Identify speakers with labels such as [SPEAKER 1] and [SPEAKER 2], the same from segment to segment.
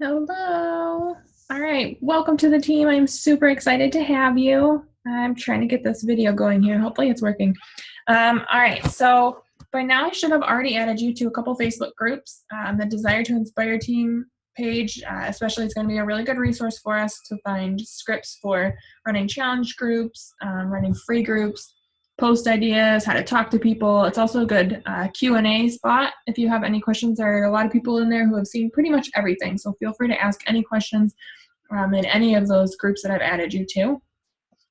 [SPEAKER 1] Hello. All right, welcome to the team. I'm super excited to have you. I'm trying to get this video going here. Hopefully it's working. All right, so by now I should have already added you to a couple Facebook groups. The Desire to Inspire team page, especially, is going to be a really good resource for us to find scripts for running challenge groups, running free groups, post ideas, how to talk to people. It's also a good Q&A spot. If you have any questions, there are a lot of people in there who have seen pretty much everything, so feel free to ask any questions in any of those groups that I've added you to.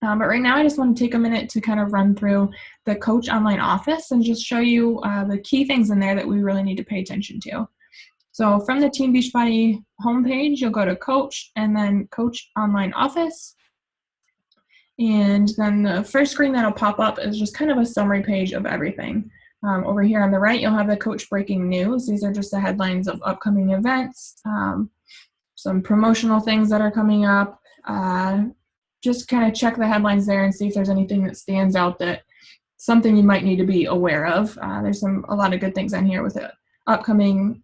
[SPEAKER 1] But right now I just want to take a minute to kind of run through the Coach Online Office and just show you the key things in there that we really need to pay attention to. So from the Team Beachbody homepage, you'll go to Coach and then Coach Online Office. And then the first screen that'll pop up is just kind of a summary page of everything. Over here on the right, you'll have the Coach Breaking News. These are just the headlines of upcoming events, some promotional things that are coming up. Just kind of check the headlines there and see if there's anything that stands out that something you might need to be aware of. There's a lot of good things on here with the upcoming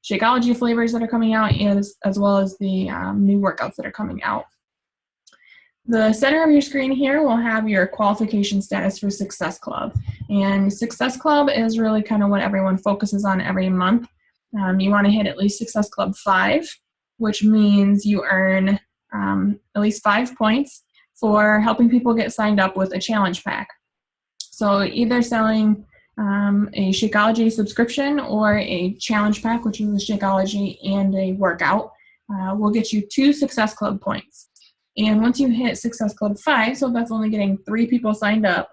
[SPEAKER 1] Shakeology flavors that are coming out, as well as the new workouts that are coming out. The center of your screen here will have your qualification status for Success Club. And Success Club is really kind of what everyone focuses on every month. You want to hit at least Success Club 5, which means you earn at least 5 points for helping people get signed up with a challenge pack. So either selling a Shakeology subscription or a challenge pack, which is a Shakeology and a workout, will get you 2 Success Club points. And once you hit Success Club 5, so that's only getting 3 people signed up,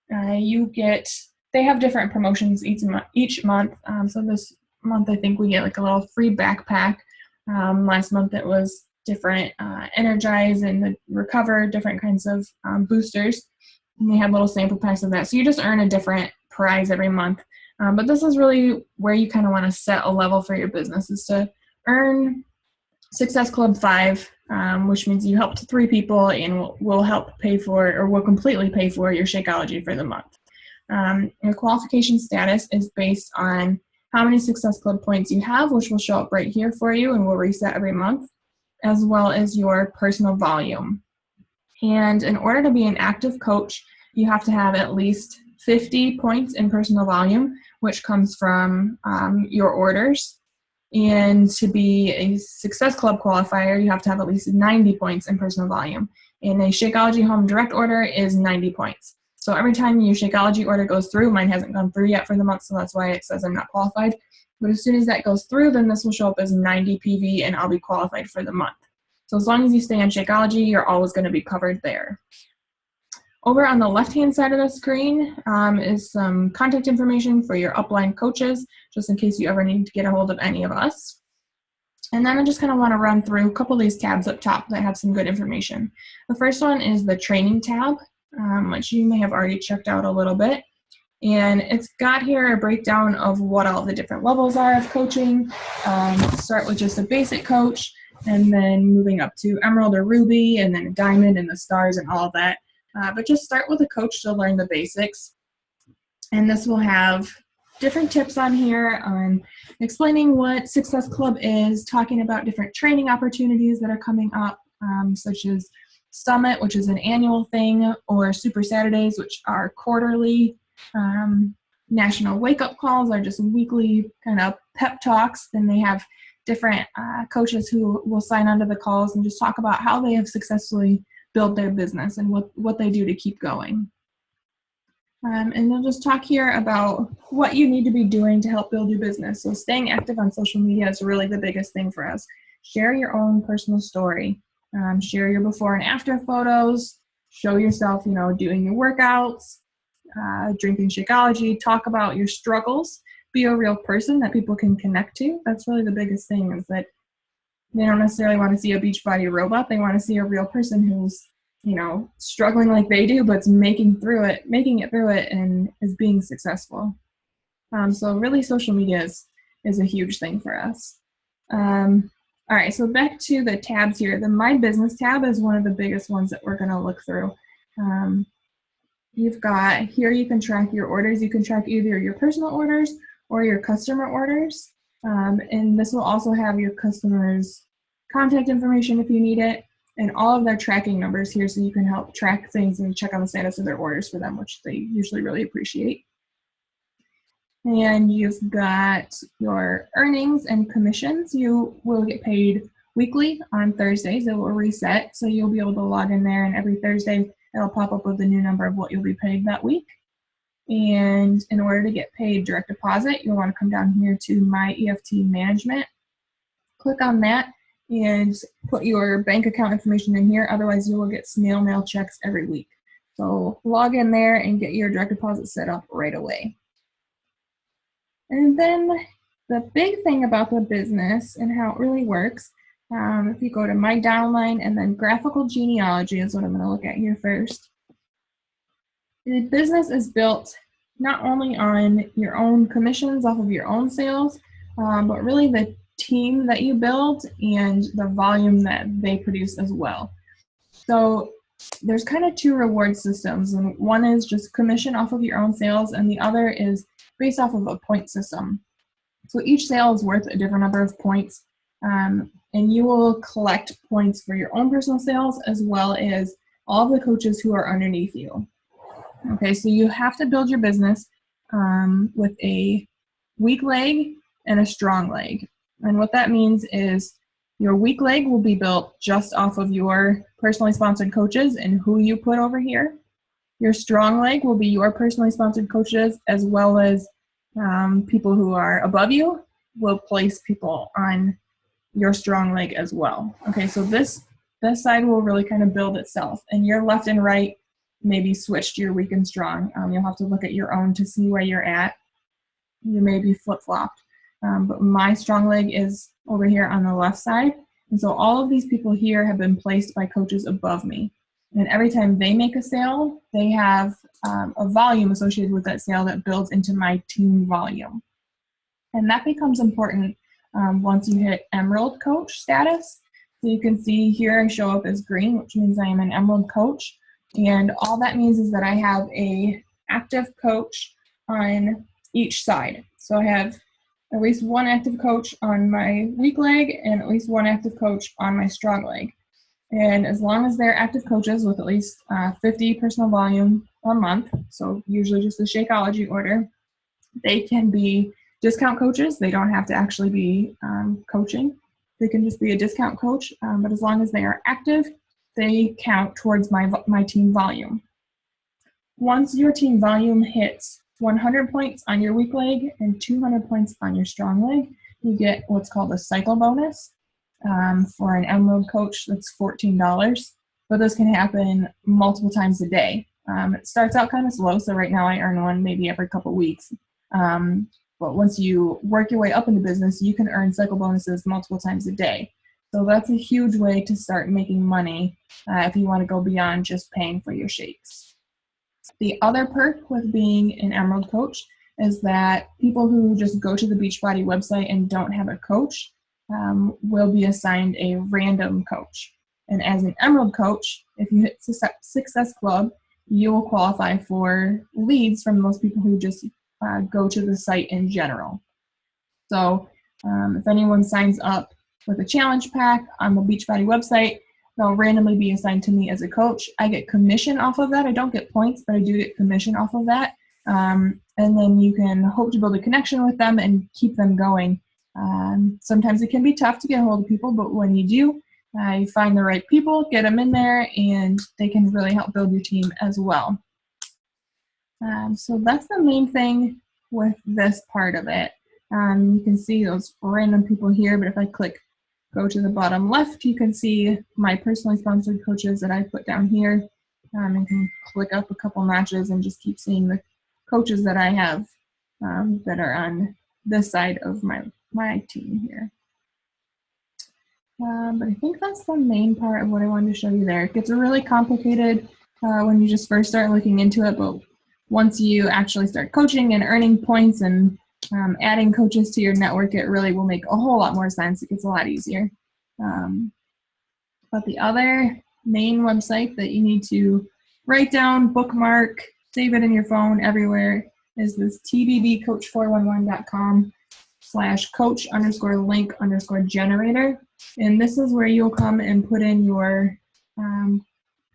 [SPEAKER 1] they have different promotions each month. So this month I think we get like a little free backpack. Last month it was different Energize and the Recover, different kinds of boosters. And they have little sample packs of that. So you just earn a different prize every month. But this is really where you kind of want to set a level for your business, is to earn Success Club 5, which means you helped 3 people and will help pay for, or will completely pay for, your Shakeology for the month. Your qualification status is based on how many Success Club points you have, which will show up right here for you and will reset every month, as well as your personal volume. And in order to be an active coach, you have to have at least 50 points in personal volume, which comes from your orders. And to be a Success Club qualifier, you have to have at least 90 points in personal volume. And a Shakeology Home Direct order is 90 points. So every time your Shakeology order goes through, mine hasn't gone through yet for the month, so that's why it says I'm not qualified. But as soon as that goes through, then this will show up as 90 PV and I'll be qualified for the month. So as long as you stay on Shakeology, you're always going to be covered there. Over on the left-hand side of the screen is some contact information for your upline coaches, just in case you ever need to get a hold of any of us. And then I just kind of want to run through a couple of these tabs up top that have some good information. The first one is the training tab, which you may have already checked out a little bit. And it's got here a breakdown of what all the different levels are of coaching. Start with just a basic coach, and then moving up to Emerald or Ruby, and then a Diamond and the Stars and all of that. But just start with a coach to learn the basics. And this will have different tips on here on explaining what Success Club is, talking about different training opportunities that are coming up, such as Summit, which is an annual thing, or Super Saturdays, which are quarterly. National Wake-Up Calls are just weekly kind of pep talks. Then they have different coaches who will sign onto the calls and just talk about how they have successfully build their business and what they do to keep going. And they'll just talk here about what you need to be doing to help build your business. So staying active on social media is really the biggest thing for us. Share your own personal story. Share your before and after photos. Show yourself, doing your workouts, drinking Shakeology. Talk about your struggles. Be a real person that people can connect to. That's really the biggest thing, is that they don't necessarily want to see a Beachbody robot. They want to see a real person who's, struggling like they do, but making it through it and is being successful. So really social media is a huge thing for us. All right, so back to the tabs here. The My Business tab is one of the biggest ones that we're going to look through. You've got here, you can track your orders. You can track either your personal orders or your customer orders. And this will also have your customers' contact information if you need it, and all of their tracking numbers here so you can help track things and check on the status of their orders for them, which they usually really appreciate. And you've got your earnings and commissions. You will get paid weekly on Thursdays. It will reset, so you'll be able to log in there, and every Thursday it'll pop up with the new number of what you'll be paid that week. And in order to get paid direct deposit, you'll want to come down here to My EFT Management. Click on that and put your bank account information in here. Otherwise, you will get snail mail checks every week. So log in there and get your direct deposit set up right away. And then the big thing about the business and how it really works, if you go to My Downline and then Graphical Genealogy is what I'm going to look at here first. The business is built not only on your own commissions off of your own sales, but really the team that you build and the volume that they produce as well. So there's kind of two reward systems, and one is just commission off of your own sales, and the other is based off of a point system. So each sale is worth a different number of points, and you will collect points for your own personal sales as well as all of the coaches who are underneath you. Okay, so you have to build your business with a weak leg and a strong leg. And what that means is your weak leg will be built just off of your personally sponsored coaches and who you put over here. Your strong leg will be your personally sponsored coaches as well as people who are above you will place people on your strong leg as well. Okay, so this side will really kind of build itself, and your left and right maybe switch to your weak and strong. You'll have to look at your own to see where you're at. You may be flip-flopped. But my strong leg is over here on the left side. And so all of these people here have been placed by coaches above me. And every time they make a sale, they have a volume associated with that sale that builds into my team volume. And that becomes important once you hit Emerald Coach status. So you can see here I show up as green, which means I am an Emerald Coach. And all that means is that I have a active coach on each side. So I have at least one active coach on my weak leg and at least one active coach on my strong leg. And as long as they're active coaches with at least 50 personal volume a month, so usually just the Shakeology order, they can be discount coaches. They don't have to actually be coaching. They can just be a discount coach, but as long as they are active, they count towards my team volume. Once your team volume hits 100 points on your weak leg and 200 points on your strong leg, you get what's called a cycle bonus. For an Emerald Coach, that's $14, but this can happen multiple times a day. It starts out kind of slow, so right now I earn one maybe every couple weeks. But once you work your way up into business, you can earn cycle bonuses multiple times a day. So that's a huge way to start making money if you want to go beyond just paying for your shakes. The other perk with being an Emerald Coach is that people who just go to the Beachbody website and don't have a coach will be assigned a random coach. And as an Emerald Coach, if you hit Success Club, you will qualify for leads from those people who just go to the site in general. So if anyone signs up with a challenge pack on the Beachbody website, they'll randomly be assigned to me as a coach. I get commission off of that. I don't get points, but I do get commission off of that. And then you can hope to build a connection with them and keep them going. Sometimes it can be tough to get a hold of people, but when you do, you find the right people, get them in there, and they can really help build your team as well. So that's the main thing with this part of it. You can see those random people here, but if I go to the bottom left, you can see my personally sponsored coaches that I put down here. And can click up a couple matches and just keep seeing the coaches that I have that are on this side of my team here. But I think that's the main part of what I wanted to show you there. It gets really complicated when you just first start looking into it, but once you actually start coaching and earning points and adding coaches to your network, it really will make a whole lot more sense. It gets a lot easier. But the other main website that you need to write down, bookmark, save it in your phone everywhere is this tbbcoach411.com. /coach_link_generator. And this is where you'll come and put in your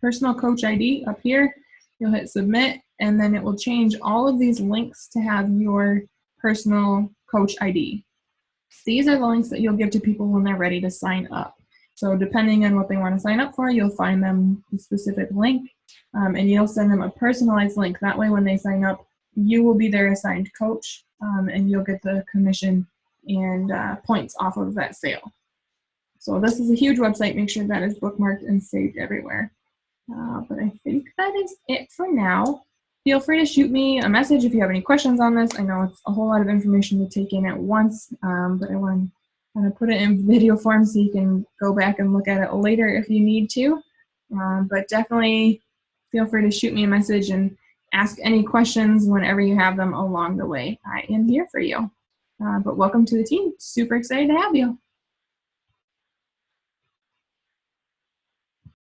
[SPEAKER 1] personal coach ID up here. You'll hit submit, and then it will change all of these links to have your personal coach ID. These are the links that you'll give to people when they're ready to sign up. So depending on what they want to sign up for, you'll find them a specific link, and you'll send them a personalized link. That way when they sign up, you will be their assigned coach, and you'll get the commission and points off of that sale. So this is a huge website. Make sure that is bookmarked and saved everywhere. But I think that is it for now. Feel free to shoot me a message if you have any questions on this. I know it's a whole lot of information to take in at once, but I want to kind of put it in video form so you can go back and look at it later if you need to. But definitely feel free to shoot me a message and ask any questions whenever you have them along the way. I am here for you. But welcome to the team. Super excited to have you.